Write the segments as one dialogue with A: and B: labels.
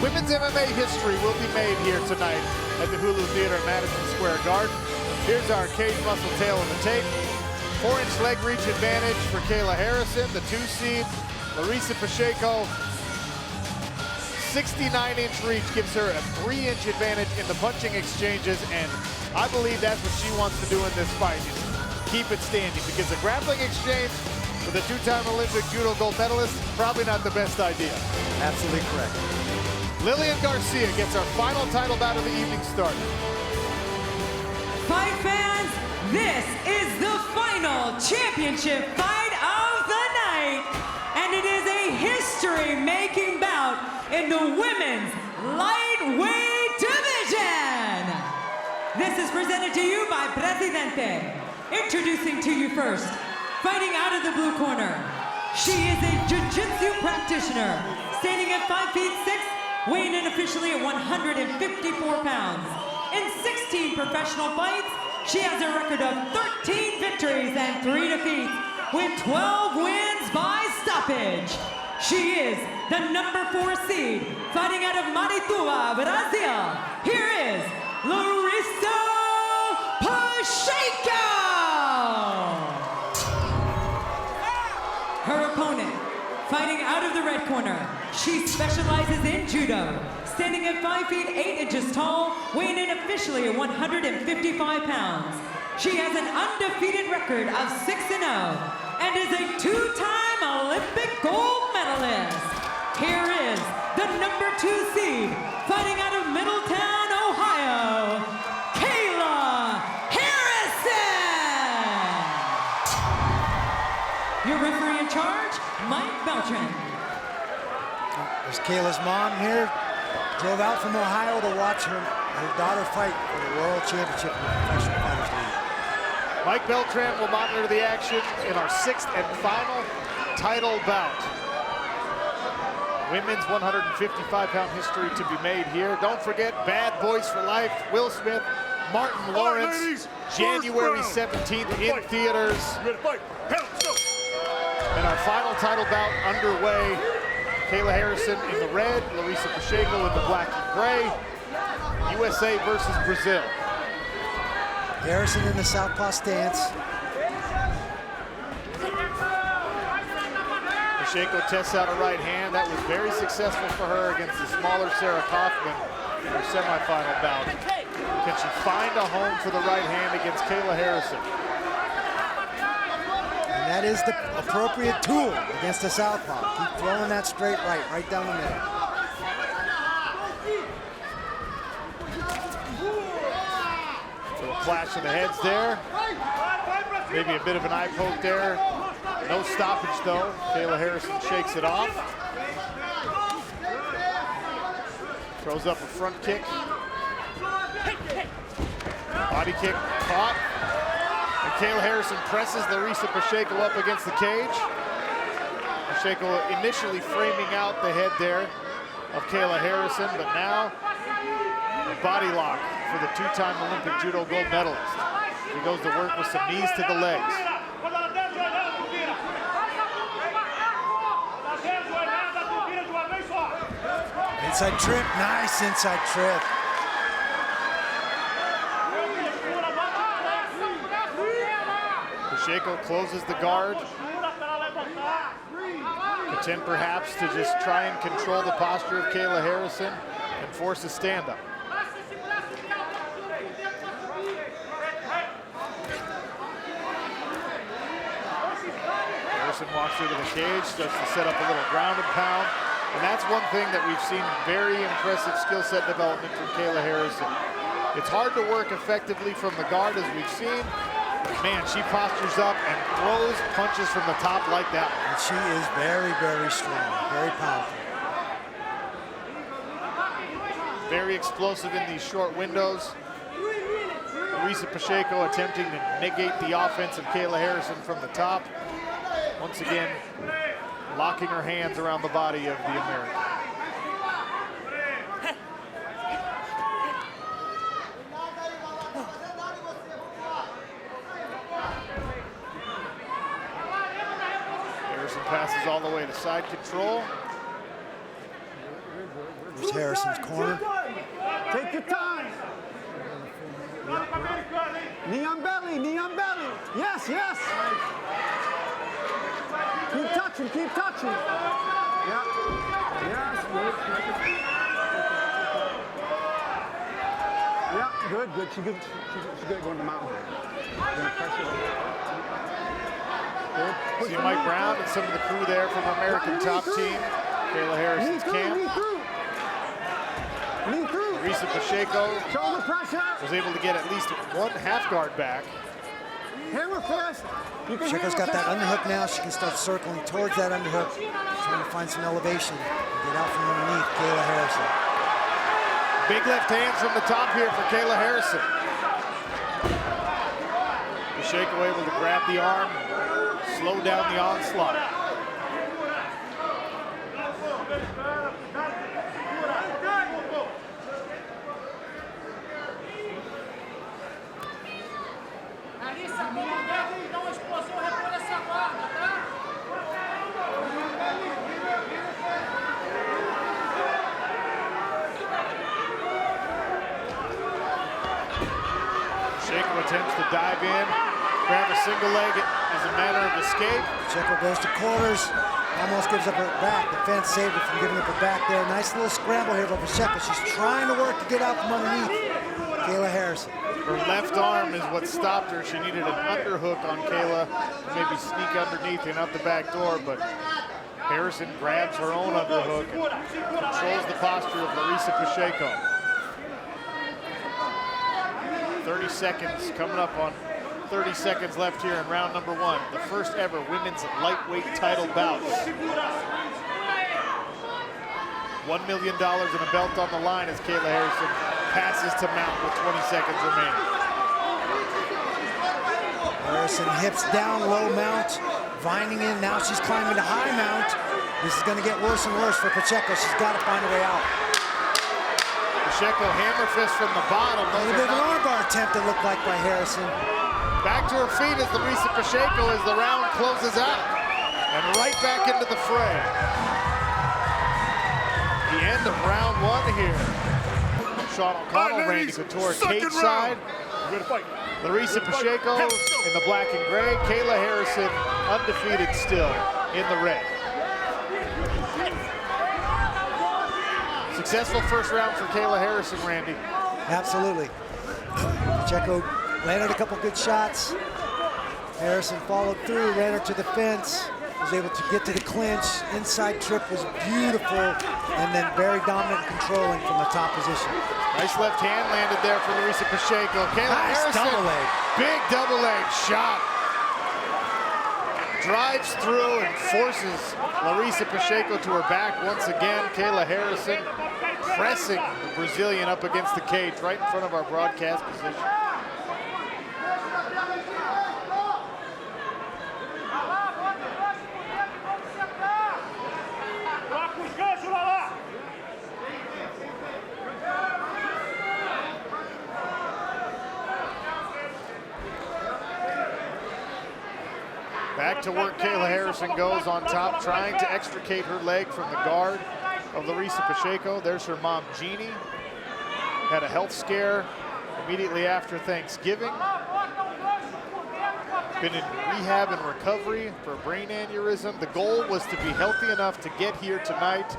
A: Women's MMA history will be made here tonight at the Hulu Theater at Madison Square Garden. Here's our cage muscle tail on the tape. 4-inch leg reach advantage for Kayla Harrison, the 2 seed. Larissa Pacheco, 69-inch reach gives her a 3-inch advantage in the punching exchanges, and I believe that's what she wants to do in this fight, is keep it standing, because a grappling exchange with a 2-time Olympic judo gold medalist, probably not the best idea.
B: Absolutely correct.
A: Lillian Garcia gets our final title bout of the evening started.
C: Fight fans, this is the final championship fight of the night, and it is a history-making bout in the women's lightweight division. This is presented to you by Presidente. Introducing to you first, fighting out of the blue corner, she is a jiu-jitsu practitioner, standing at 5 feet 6, weighing in officially at 154 pounds. In 16 professional fights, she has a record of 13 victories and 3 defeats, with 12 wins by stoppage. She is the number 4 seed, fighting out of Marituba, Brazil. Here is Larissa Pacheco. Her opponent, fighting out of the red corner, she specializes in judo, standing at 5 feet 8 inches tall, weighing in officially at 155 pounds. She has an undefeated record of 6-0 and is a 2-time Olympic gold medalist. Here is the number 2 seed, fighting out of Middletown, Ohio, Kayla Harrison. Your referee in charge, Mike Beltran.
B: There's Kayla's mom here. Drove out from Ohio to watch her daughter fight for the World Championship in the Professional Fighters League.
A: Mike Beltran will monitor the action in our 6th and final title bout. Women's 155-pound history to be made here. Don't forget, Bad Boys for Life, Will Smith, Martin Lawrence, January 17th in theaters. And our final title bout underway. Kayla Harrison in the red, Larissa Pacheco in the black and gray. USA versus Brazil.
B: Harrison in the southpaw stance.
A: Pacheco tests out a right hand. That was very successful for her against the smaller Sarah Kaufman in her semifinal bout. Can she find a home for the right hand against Kayla Harrison?
B: And that is the appropriate tool against the southpaw. Keep throwing that straight right down the middle.
A: So a clash of the heads there. Maybe a bit of an eye poke there. No stoppage though. Kayla Harrison shakes it off. Throws up a front kick. Body kick caught. And Kayla Harrison presses Larissa Pacheco up against the cage. Pacheco initially framing out the head there of Kayla Harrison, but now a body lock for the 2-time Olympic judo gold medalist. He goes to work with some knees to the legs.
B: Inside trip, nice inside trip.
A: Pacheco closes the guard. Content perhaps to just try and control the posture of Kayla Harrison and force a stand-up. Harrison walks through to the cage, starts to set up a little ground and pound. And that's one thing that we've seen very impressive skill set development from Kayla Harrison. It's hard to work effectively from the guard, as we've seen. But man, she postures up and throws punches from the top like that.
B: And she is very, very strong, very powerful.
A: Very explosive in these short windows. Larissa Pacheco attempting to negate the offense of Kayla Harrison from the top. Once again, locking her hands around the body of the American. Harrison passes all the way to side control.
B: There's Harrison's corner.
D: Take your time. Knee on belly, knee on belly. Yes, yes. Keep touching, keep touching. Yeah. Yes, good. Yeah, good, good. She's good going to the mountain. Good.
A: See Mike Brown and some of the crew there from American Top Team. Kayla Harrison's camp.
D: Knee through.
A: Larissa Pacheco
D: Shoulder pressure.
A: was able to get at least one half guard back.
D: Hammer fist.
B: Pacheco's got that underhook now. She can start circling towards that underhook, trying to find some elevation and get out from underneath Kayla Harrison.
A: Big left hands from the top here for Kayla Harrison. Pacheco able to grab the arm, slow down the onslaught. Pacheco attempts to dive in, grab a single leg as a matter of escape.
B: Pacheco goes to quarters, almost gives up her back. The fence saved her from giving up her back there. Nice little scramble here by Pacheco. She's trying to work to get out from underneath Kayla Harrison.
A: Her left arm is what stopped her. She needed an underhook on Kayla to maybe sneak underneath and out the back door, but Harrison grabs her own underhook and controls the posture of Larissa Pacheco. 30 seconds coming up on 30 seconds left here in round number one. The first ever women's lightweight title bout. $1 million and a belt on the line as Kayla Harrison passes to Mount with 20 seconds remaining.
B: Harrison hips down, low Mount, vinding in. Now she's climbing to high Mount. This is going to get worse and worse for Pacheco. She's got to find a way out.
A: Pacheco hammer fist from the bottom.
B: A little bit of an armbar attempt it looked like by Harrison.
A: Back to her feet as Larissa Pacheco as the round closes out. And right back into the fray. The end of round one here. Sean O'Connell, Randy Couture, cage side. Larissa Pacheco in the black and gray. Kayla Harrison undefeated still in the red. Successful first round for Kayla Harrison, Randy.
B: Absolutely. Pacheco landed a couple good shots. Harrison followed through, ran her to the fence, was able to get to the clinch. Inside trip was beautiful, and then very dominant and controlling from the top position.
A: Nice left hand landed there for Larissa Pacheco. Kayla Harrison,
B: double leg.
A: Big double leg shot. Drives through and forces Larissa Pacheco to her back once again. Kayla Harrison pressing the Brazilian up against the cage right in front of our broadcast position. Back to work Kayla Harrison goes on top, trying to extricate her leg from the guard of Larissa Pacheco. There's her mom, Jeannie. Had a health scare immediately after Thanksgiving. Been in rehab and recovery for a brain aneurysm. The goal was to be healthy enough to get here tonight.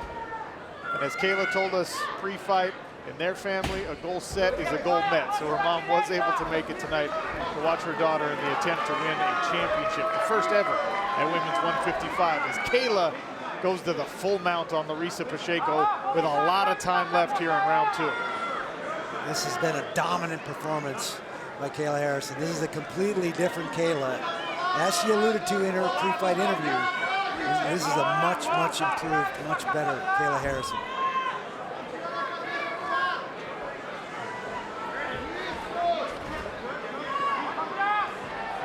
A: And as Kayla told us pre-fight, in their family, a goal set is a goal met. So her mom was able to make it tonight to watch her daughter in the attempt to win a championship, the first ever at women's 155. As Kayla goes to the full mount on Larissa Pacheco with a lot of time left here in round two.
B: This has been a dominant performance by Kayla Harrison. This is a completely different Kayla. As she alluded to in her pre-fight interview, this is a much, much improved, much better Kayla Harrison.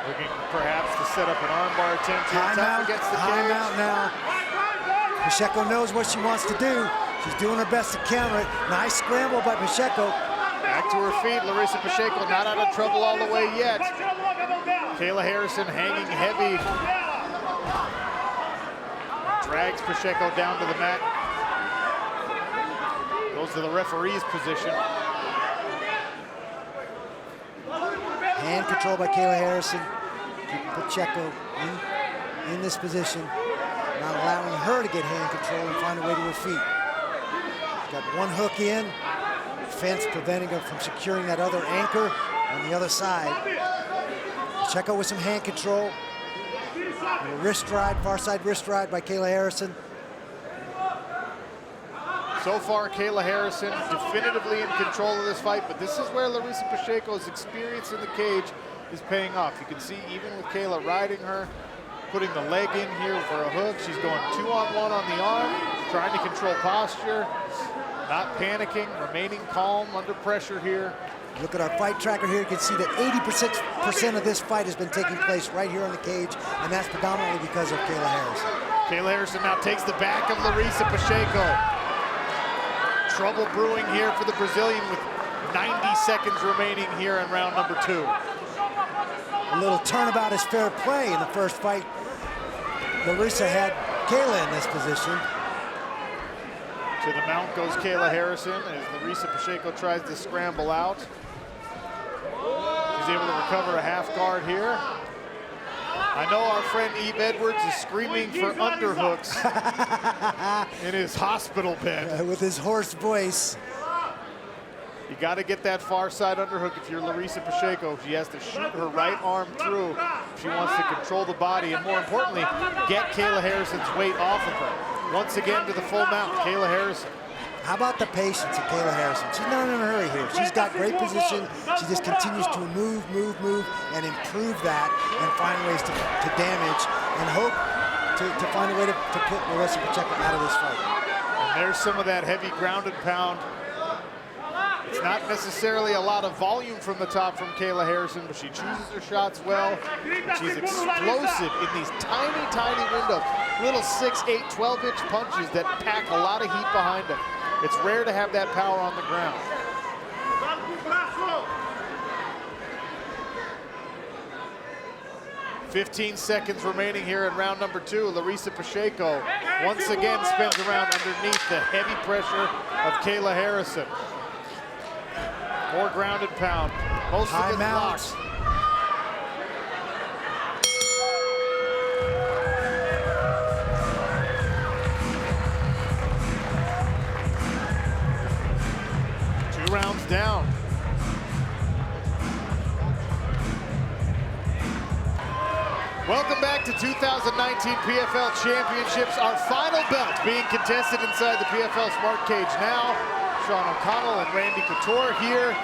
A: Looking perhaps to set up an armbar attempt here. Tough against the cage.
B: Time out now. Pacheco knows what she wants to do. She's doing her best to counter it. Nice scramble by Pacheco.
A: Back to her feet, Larissa Pacheco not out of trouble all the way yet. Kayla Harrison hanging heavy. Drags Pacheco down to the mat. goes to the referee's position.
B: Hand control by Kayla Harrison. Keeping Pacheco in this position, not allowing her to get hand control and find a way to her feet. Got one hook in, fence preventing her from securing that other anchor on the other side. Pacheco with some hand control. A wrist ride, far side wrist ride by Kayla Harrison.
A: So far, Kayla Harrison definitively in control of this fight, but this is where Larissa Pacheco's experience in the cage is paying off. You can see even with Kayla riding her, putting the leg in here for a hook. She's going 2-on-1 on the arm, trying to control posture, not panicking, remaining calm under pressure here.
B: Look at our fight tracker here. You can see that 86% of this fight has been taking place right here on the cage, and that's predominantly because of Kayla Harrison.
A: Kayla Harrison now takes the back of Larissa Pacheco. Trouble brewing here for the Brazilian with 90 seconds remaining here in round number 2.
B: A little turnabout is fair play in the first fight. Larissa had Kayla in this position.
A: To the mount goes Kayla Harrison as Larissa Pacheco tries to scramble out. She's able to recover a half guard here. I know our friend Eve Edwards is screaming for underhooks in his hospital bed.
B: With his hoarse voice.
A: You got to get that far side underhook if you're Larissa Pacheco. She has to shoot her right arm through if she wants to control the body and, more importantly, get Kayla Harrison's weight off of her. Once again to the full mount, Kayla Harrison.
B: How about the patience of Kayla Harrison? She's not in a hurry here. She's got great position. She just continues to move, and improve that and find ways to damage and hope to find a way to put Larissa Pacheco out of this fight.
A: And there's some of that heavy ground and pound. It's not necessarily a lot of volume from the top from Kayla Harrison, but she chooses her shots well. She's explosive in these tiny, tiny windows. Little 6, 8, 12-inch punches that pack a lot of heat behind them. It's rare to have that power on the ground. "15 seconds remaining here in round number 2. Larissa Pacheco once again spins around underneath the heavy pressure of Kayla Harrison. More ground and pound. Most of it blocks. Rounds down. Welcome back to 2019 PFL Championships. Our final belt being contested inside the PFL Smart Cage now. Sean O'Connell and Randy Couture here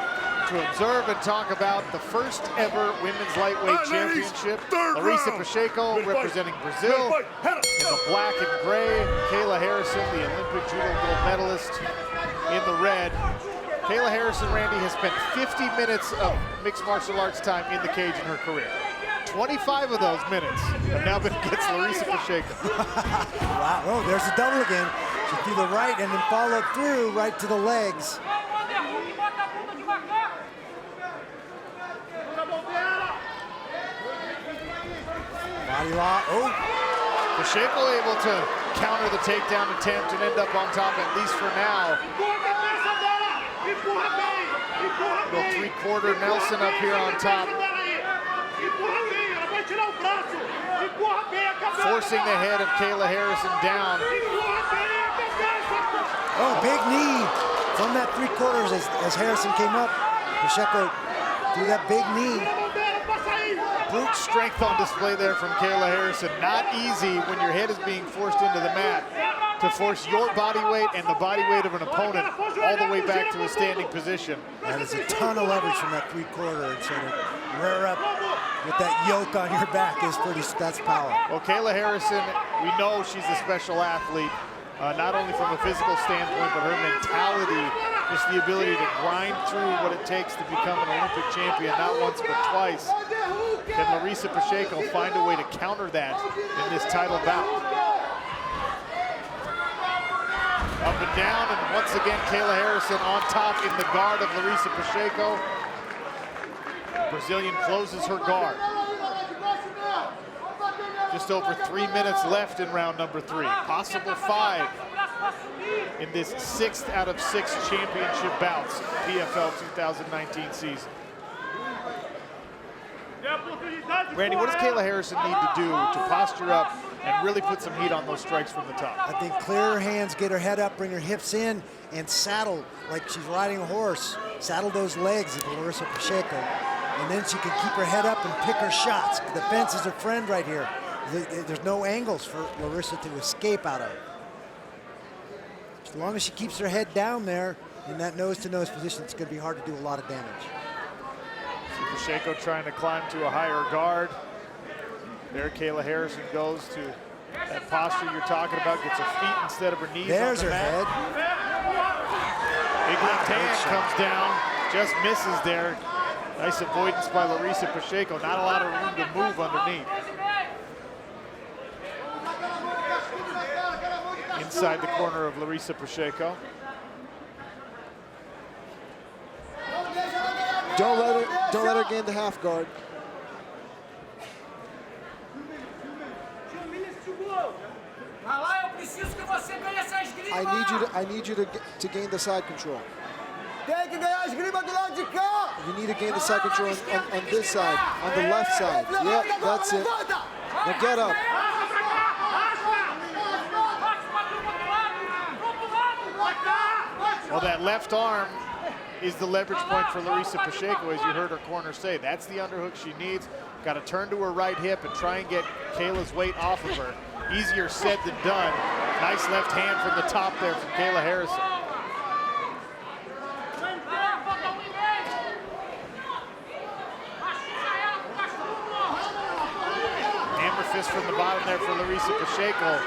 A: to observe and talk about the first ever Women's Lightweight Championship. Larissa Pacheco representing Brazil in the black and gray. Kayla Harrison, the Olympic judo gold medalist, in the red. Kayla Harrison, Randy, has spent 50 minutes of mixed martial arts time in the cage in her career. 25 of those minutes have now been against Larissa Pacheco.
B: Wow, oh, there's a double again. She threw the right and then followed through right to the legs. Body lock, oh.
A: Pacheco able to counter the takedown attempt and end up on top, at least for now. Little three-quarter Nelson up here on top. Forcing the head of Kayla Harrison down.
B: Oh, big knee from that three-quarters as Harrison came up. Pacheco threw that big knee.
A: Brute strength on display there from Kayla Harrison. Not easy when your head is being forced into the mat to force your body weight and the body weight of an opponent all the way back to a standing position.
B: That is a ton of leverage from that three-quarter, and so to rear up with that yoke on your back is that's power.
A: Well, Kayla Harrison, we know she's a special athlete, not only from a physical standpoint, but her mentality, just the ability to grind through what it takes to become an Olympic champion, not once but twice. Can Larissa Pacheco find a way to counter that in this title bout? Up and down, and once again, Kayla Harrison on top in the guard of Larissa Pacheco. Brazilian closes her guard. Just over 3 minutes left in round number 3. Possible 5 in this 6th out of 6 championship bouts PFL 2019 season. Randy, what does Kayla Harrison need to do to posture up and really put some heat on those strikes from the top?
B: I think clear her hands, get her head up, bring her hips in, and saddle like she's riding a horse. Saddle those legs of Larissa Pacheco, and then she can keep her head up and pick her shots. The fence is her friend right here. There's no angles for Larissa to escape out of. As long as she keeps her head down there in that nose-to-nose position, it's going to be hard to do a lot of damage.
A: Pacheco trying to climb to a higher guard. There Kayla Harrison goes to that posture you're talking about, gets her feet instead of her knees.
B: There's
A: on the
B: her
A: mat.
B: head.
A: Big left hand comes down, just misses there. Nice avoidance by Larissa Pacheco. Not a lot of room to move underneath. Inside the corner of Larissa Pacheco.
E: Don't let her gain the half guard. I need you to gain the side control. You need to gain the side control on this side, on the left side. Yep, that's it. Now get up.
A: Well, that left arm is the leverage point for Larissa Pacheco, as you heard her corner say. That's the underhook she needs. Got to turn to her right hip and try and get Kayla's weight off of her. Easier said than done. Nice left hand from the top there from Kayla Harrison. Hammer fist from the bottom there for Larissa Pacheco.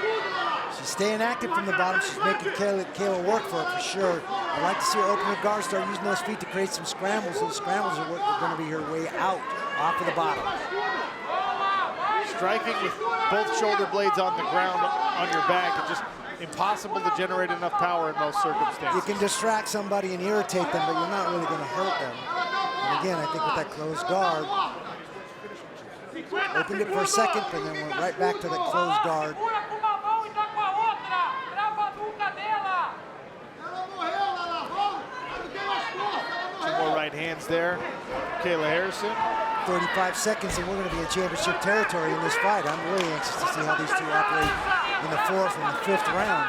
B: She's staying active from the bottom. She's making Kayla work for it for sure. I'd like to see her open her guard, start using those feet to create some scrambles. Those scrambles are what are going to be her way out, off of the bottom.
A: Striking with both shoulder blades on the ground on your back, it's just impossible to generate enough power in most circumstances.
B: You can distract somebody and irritate them, but you're not really going to hurt them. And again, I think with that closed guard, opened it for a second, and then went right back to that closed guard.
A: Two more right hands there. Kayla Harrison.
B: 35 seconds, and we're going to be in championship territory in this fight. I'm really anxious to see how these two operate in the 4th and the 5th round.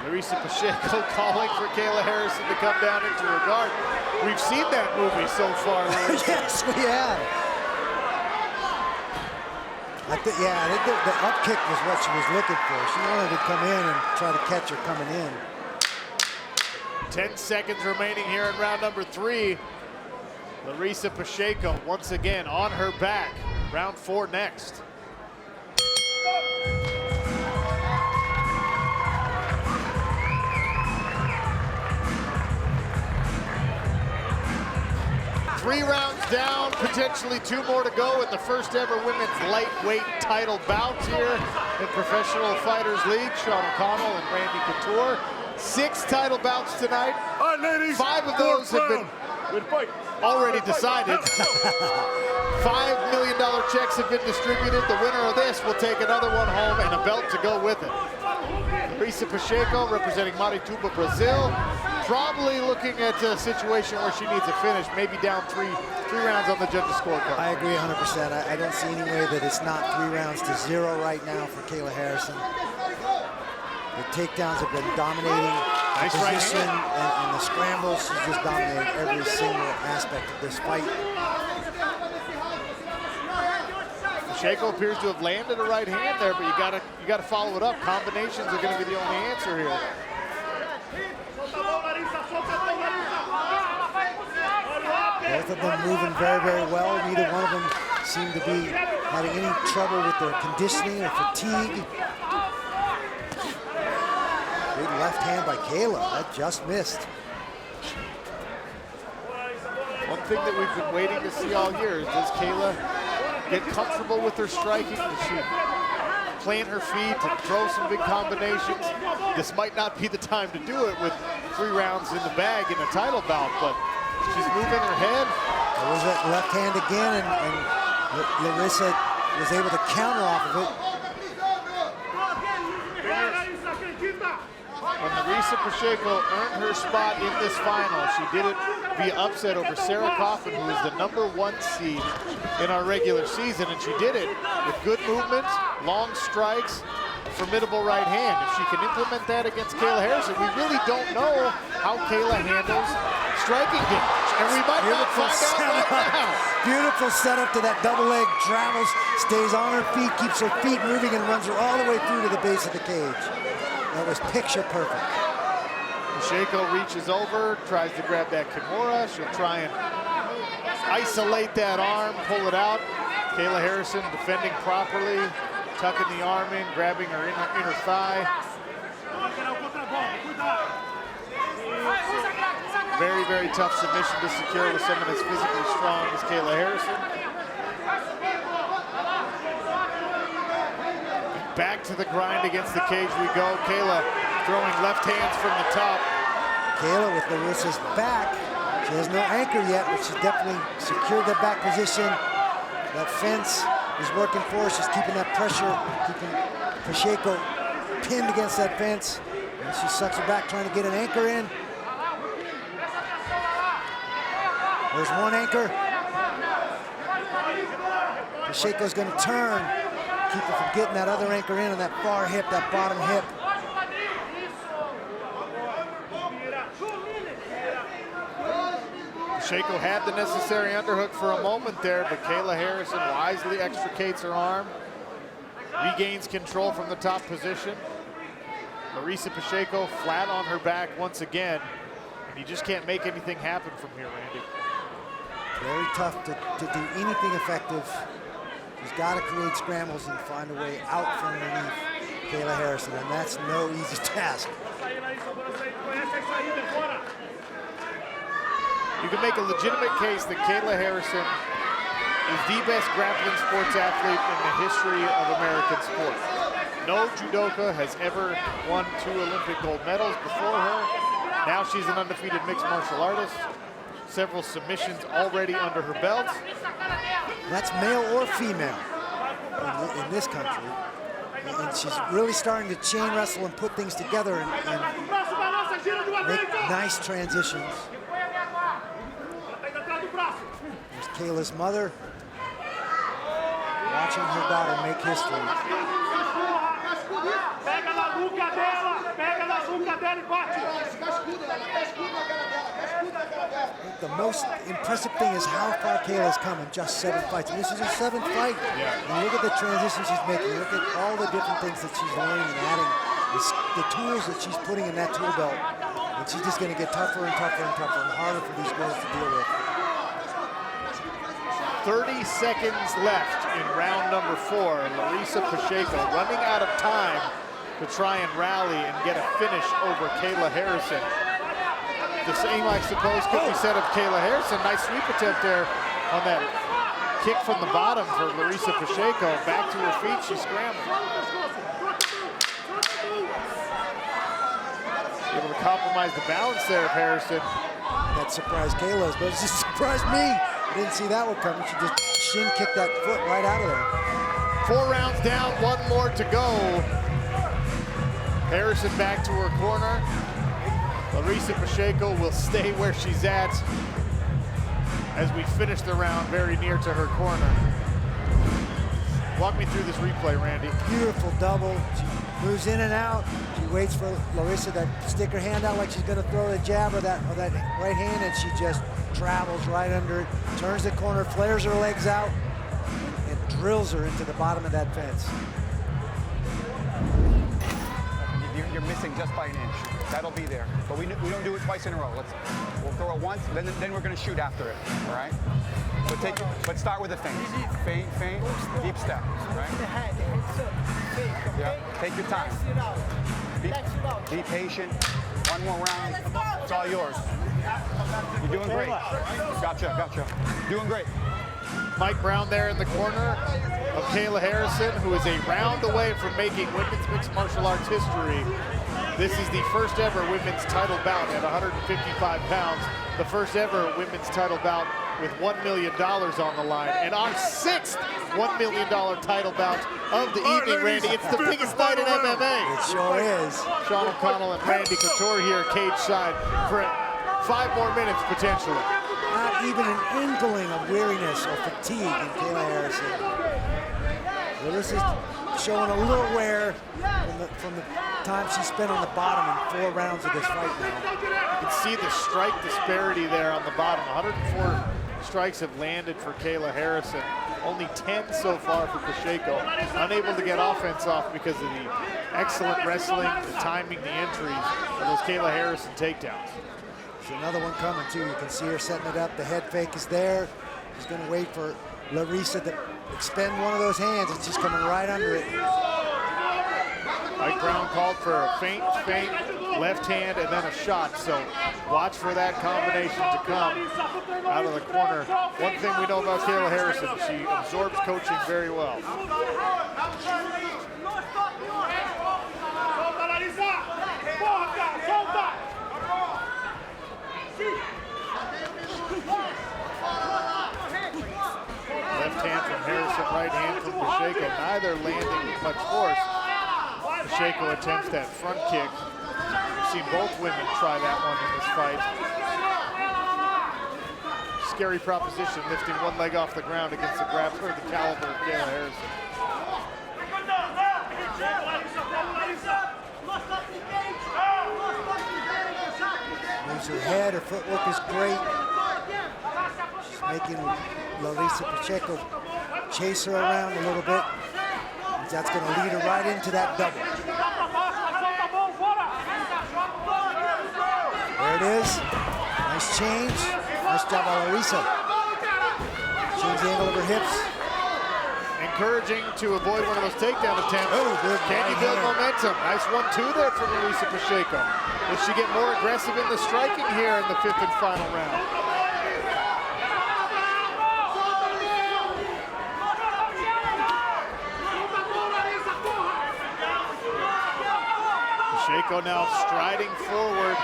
A: Larissa Pacheco calling for Kayla Harrison to come down into her guard. We've seen that movie so far.
B: Yes, we have. I think the up kick was what she was looking for. She wanted to come in and try to catch her coming in.
A: 10 seconds remaining here in round number 3. Larissa Pacheco once again on her back. Round 4 next. Three rounds down, potentially 2 more to go in the first ever women's lightweight title bout here in Professional Fighters League. Sean O'Connell and Randy Couture. 6 title bouts tonight. 5 of those have been already decided. $5 million checks have been distributed. The winner of this will take another one home and a belt to go with it. Larissa Pacheco representing Marituba, Brazil. Probably looking at a situation where she needs a finish, maybe down three rounds on the judges' scorecard.
B: I agree 100%. I don't see any way that it's not 3 rounds to 0 right now for Kayla Harrison. The takedowns have been dominating the position and the scrambles. She's just dominated every single aspect of this fight.
A: Pacheco appears to have landed a right hand there, but you gotta follow it up. Combinations are going to be the only answer here.
B: Both of them moving very, very well. Neither one of them seem to be having any trouble with their conditioning or fatigue. Big left hand by Kayla. That just missed.
A: One thing that we've been waiting to see all year is, does Kayla get comfortable with her striking? Does she plant her feet and throw some big combinations? This might not be the time to do it with 3 rounds in the bag in a title bout, but she's moving her head.
B: There was that left hand again, and Larissa was able to counter off of it.
A: when Larissa Pacheco earned her spot in this final, she did it via upset over Sarah Coffin, who is the #1 seed in our regular season, and she did it with good movement, long strikes, formidable right hand. If she can implement that against Kayla Harrison, we really don't know how Kayla handles striking damage, and we might not find out right now.
B: Beautiful setup to that double leg, travels, stays on her feet, keeps her feet moving, and runs her all the way through to the base of the cage. That was picture perfect.
A: Pacheco reaches over, tries to grab that Kimura. She'll try and isolate that arm, pull it out. Kayla Harrison defending properly, tucking the arm in, grabbing her inner thigh. Very, very tough submission to secure with someone as physically strong as Kayla Harrison. Back to the grind against the cage we go. Kayla throwing left hands from the top.
B: Kayla with Larissa's back. She has no anchor yet, but she's definitely secured that back position. That fence is working for her. She's keeping that pressure, keeping Pacheco pinned against that fence. And she sucks her back, trying to get an anchor in. There's one anchor. Pacheco's going to turn, keep her from getting that other anchor in on that far hip, that bottom hip.
A: Pacheco had the necessary underhook for a moment there, but Kayla Harrison wisely extricates her arm, regains control from the top position. Larissa Pacheco flat on her back once again, and you just can't make anything happen from here, Randy.
B: Very tough to do anything effective. She's got to create scrambles and find a way out from underneath Kayla Harrison, and that's no easy task.
A: You can make a legitimate case that Kayla Harrison is the best grappling sports athlete in the history of American sport. No judoka has ever won 2 Olympic gold medals before her. Now she's an undefeated mixed martial artist. Several submissions already under her belt.
B: That's male or female in this country. And she's really starting to chain wrestle and put things together and make nice transitions. There's Kayla's mother watching her daughter make history. The most impressive thing is how far Kayla's come in just 7 fights. And this is her 7th fight.
A: Yeah.
B: And look at the transition she's making. Look at all the different things that she's learning and adding. The tools that she's putting in that tool belt. And she's just going to get tougher and tougher and tougher and harder for these girls to deal with.
A: 30 seconds left in round number 4. Larissa Pacheco running out of time to try and rally and get a finish over Kayla Harrison. The same, I suppose, could be said of Kayla Harrison. Nice sweep attempt there on that kick from the bottom for Larissa Pacheco. Back to her feet, she scrambled. Able to compromise the balance there of Harrison.
B: That surprised Kayla, but it just surprised me. I didn't see that one coming. She just shin kicked that foot right out of there.
A: 4 rounds down, 1 more to go. Harrison back to her corner. Larissa Pacheco will stay where she's at as we finish the round very near to her corner. Walk me through this replay, Randy.
B: Beautiful double. She moves in and out. She waits for Larissa to stick her hand out like she's going to throw a jab or that right hand, and she just travels right under it, turns the corner, flares her legs out, and drills her into the bottom of that fence.
D: You're missing just by an inch. That'll be there. But we don't do it twice in a row. We'll throw it once, then we're going to shoot after it. All right? But start with a feint. Feint, deep step. Right? Yeah. Take your time. Be patient. 1 more round. It's all yours. You're doing great. Gotcha. Doing great.
A: Mike Brown there in the corner of Kayla Harrison, who is a round away from making women's mixed martial arts history. This is the first ever women's title bout at 155 pounds, the first ever women's title bout with $1 million on the line. And our 6th $1 million title bout of the evening, Randy. It's the biggest night in MMA.
B: It sure is.
A: Sean O'Connell and Randy Couture here cage side for 5 more minutes potentially.
B: Not even an inkling of weariness or fatigue in Kayla Harrison. Larissa's showing a little wear from the time she spent on the bottom in 4 rounds of this fight now.
A: You can see the strike disparity there on the bottom. 104 strikes have landed for Kayla Harrison. Only 10 so far for Pacheco. Unable to get offense off because of the excellent wrestling, the timing, the entries, and those Kayla Harrison takedowns.
B: There's another one coming too. You can see her setting it up. The head fake is there. She's going to wait for Larissa to expend one of those hands, and she's coming right under it.
A: Mike Brown called for a feint, left hand, and then a shot. So watch for that combination to come out of the corner. One thing we know about Kayla Harrison, she absorbs coaching very well. Left hand from Harrison, right hand from Pacheco. Neither landing with much force. Pacheco attempts that front kick. We've seen both women try that one in this fight. Scary proposition, lifting one leg off the ground against the grappler, the caliber of Kayla Harrison.
B: Moves her head, her footwork is great. She's making Larissa Pacheco chase her around a little bit. That's going to lead her right into that double. There it is. Nice change. Nice job by Larissa. Change the angle of her hips.
A: Encouraging to avoid one of those takedown attempts.
B: Oh, good.
A: Can you build momentum? Nice 1-2 there from Larissa Pacheco. Will she get more aggressive in the striking here in the 5th and final round? Pacheco now striding forward.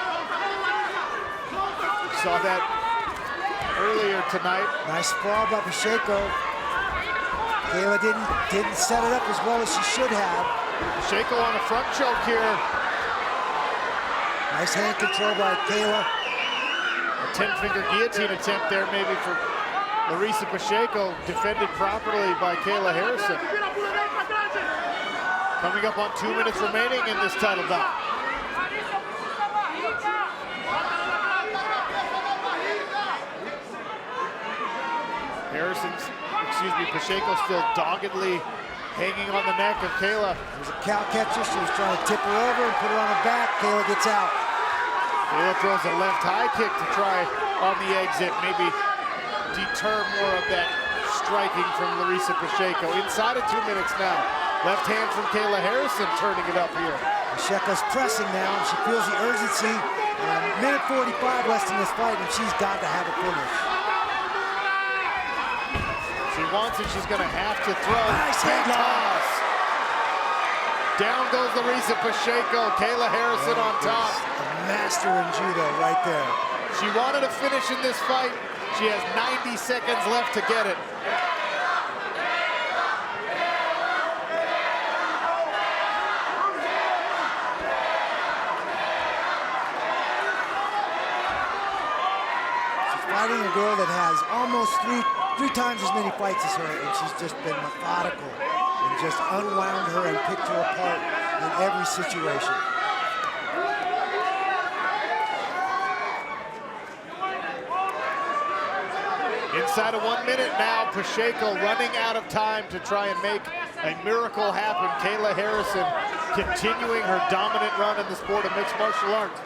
A: We saw that earlier tonight.
B: Nice sprawl by Pacheco. Kayla didn't set it up as well as she should have.
A: Pacheco on a front choke here.
B: Nice hand control by Kayla.
A: A 10-finger guillotine attempt there maybe for Larissa Pacheco, defended properly by Kayla Harrison. Coming up on 2 minutes remaining in this title bout. Pacheco still doggedly hanging on the neck of Kayla.
B: There's a cow catcher, so he's trying to tip her over and put her on her back. Kayla gets out.
A: Kayla throws a left high kick to try on the exit, maybe deter more of that striking from Larissa Pacheco. Inside of 2 minutes now. Left hand from Kayla Harrison turning it up here.
B: Pacheco's pressing now. She feels the urgency. Minute 45 left in this fight, and she's got to have a finish.
A: She wants it, she's gonna have to throw.
B: Nice head toss.
A: Down goes Larissa Pacheco. Kayla Harrison on top.
B: A master in judo right there.
A: She wanted a finish in this fight. She has 90 seconds left to get it.
B: Fighting a girl that has almost three times as many fights as her, and she's just been methodical and just unwound her and picked her apart in every situation.
A: Inside of 1 minute now, Pacheco running out of time to try and make a miracle happen. Kayla Harrison continuing her dominant run in the sport of mixed martial arts.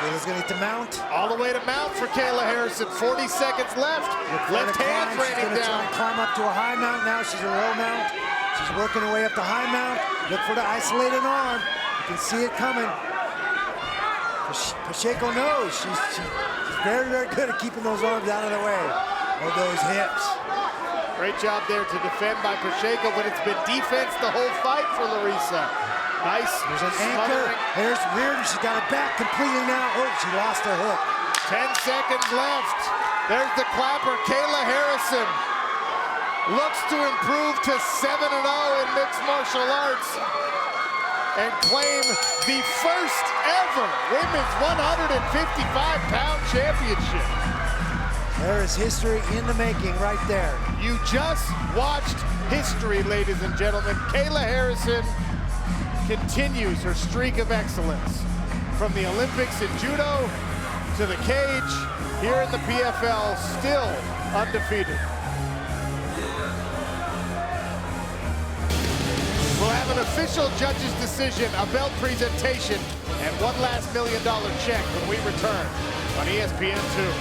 B: Kayla's gonna need to mount.
A: All the way to mount for Kayla Harrison. 40 seconds left. Left hand raining down.
B: Try to climb up to a high mount now. She's a low mount. She's working her way up to high mount. Look for the isolated arm. You can see it coming. Pacheco knows. She's very, very good at keeping those arms out of the way of those hips.
A: Great job there to defend by Pacheco, but it's been defense the whole fight for Larissa. Nice.
B: There's an anchor. There's Reardon. She got it back completely now. Oh, she lost her hook.
A: 10 seconds left. There's the clapper. Kayla Harrison looks to improve to 7-0 in mixed martial arts and claim the first ever women's 155-pound championship.
B: There is history in the making right there.
A: You just watched history, ladies and gentlemen. Kayla Harrison continues her streak of excellence from the Olympics in judo to the cage here in the PFL, still undefeated. We'll have an official judge's decision, a belt presentation, and one last $1 million check when we return on ESPN2.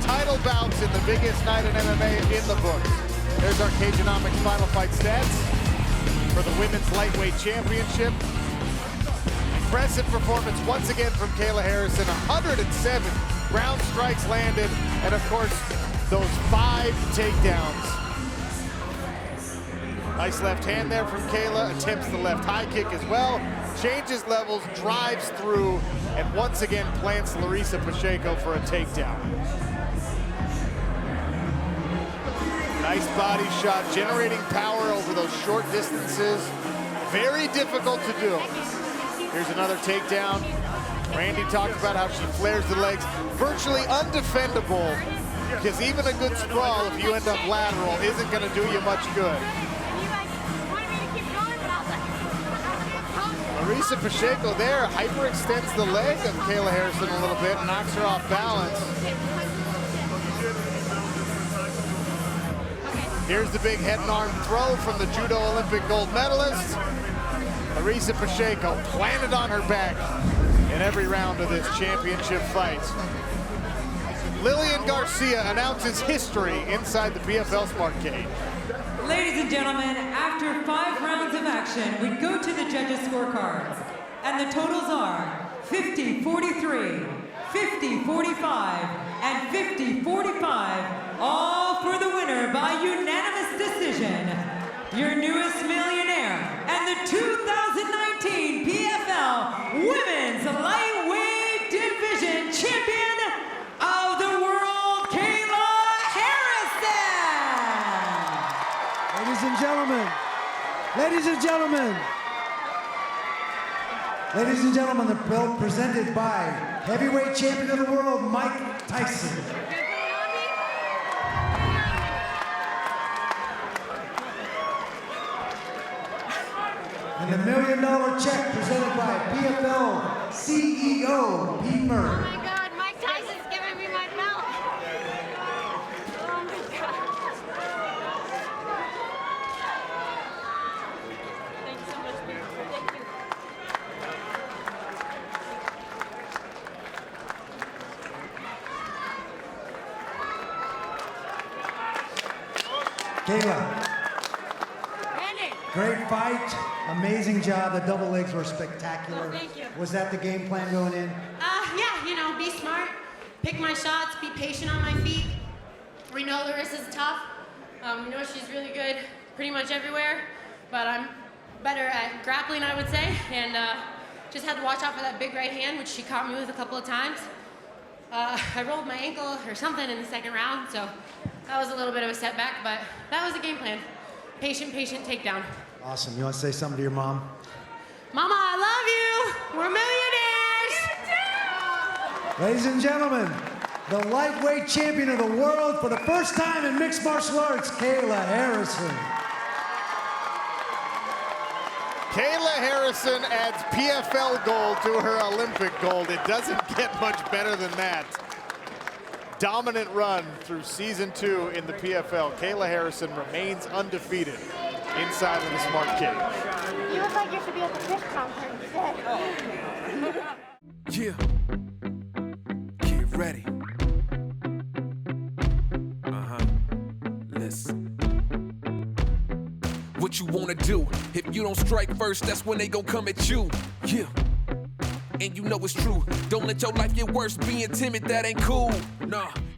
A: Title bouts in the biggest night in MMA in the books. There's our Cageonomics final fight stats for the Women's Lightweight Championship. Impressive performance once again from Kayla Harrison. 107 ground strikes landed, and of course, those 5 takedowns. Nice left hand there from Kayla. Attempts the left high kick as well. Changes levels, drives through, and once again plants Larissa Pacheco for a takedown. Nice body shot, generating power over those short distances. Very difficult to do. Here's another takedown. Randy talked about how she flares the legs. Virtually undefendable, because even a good sprawl, if you end up lateral, isn't going to do you much good. Larissa Pacheco there hyperextends the leg of Kayla Harrison a little bit, knocks her off balance. Here's the big head and arm throw from the judo Olympic gold medalist. Larissa Pacheco planted on her back in every round of this championship fight. Lillian Garcia announces history inside the PFL Smart Cage.
C: Ladies and gentlemen, after 5 rounds of action, we go to the judges' scorecards. And the totals are 50-43, 50-45, and 50-45, all for the winner by unanimous decision. Your newest millionaire and the 2019 PFL Women's Lightweight Division Champion of the world, Kayla Harrison!
B: Ladies and gentlemen, ladies and gentlemen, ladies and gentlemen, the belt presented by heavyweight champion of the world, Mike Tyson. And the $1 million check presented by PFL CEO, Pete Murray.
F: Oh my God, Mike Tyson's giving me my belt. Oh my God. Thank you so much, Pete. Thank you.
B: Kayla, great fight, amazing job. The double legs were spectacular.
F: Oh, thank you.
B: Was that the game plan going in?
F: Yeah, you know, be smart, pick my shots, be patient on my feet. We know Larissa's tough. We know she's really good pretty much everywhere, but I'm better at grappling, I would say, and just had to watch out for that big right hand, which she caught me with a couple of times. I rolled my ankle or something in the second round, so that was a little bit of a setback, but that was the game plan. Patient takedown.
B: Awesome. You want to say something to your mom?
F: Mama, I love you. We're millionaires.
B: Ladies and gentlemen, the lightweight champion of the world for the first time in mixed martial arts, Kayla Harrison.
A: Kayla Harrison adds PFL gold to her Olympic gold. It doesn't get much better than that. Dominant run through season 2 in the PFL. Kayla Harrison remains undefeated inside of the Smart Cage.
F: You look like you should be at the fish conference.
G: Yeah. Get ready. Listen. What you wanna do? If you don't strike first, that's when they gon' come at you. Yeah. And you know it's true. Don't let your life get worse. Being timid, that ain't cool. Nah.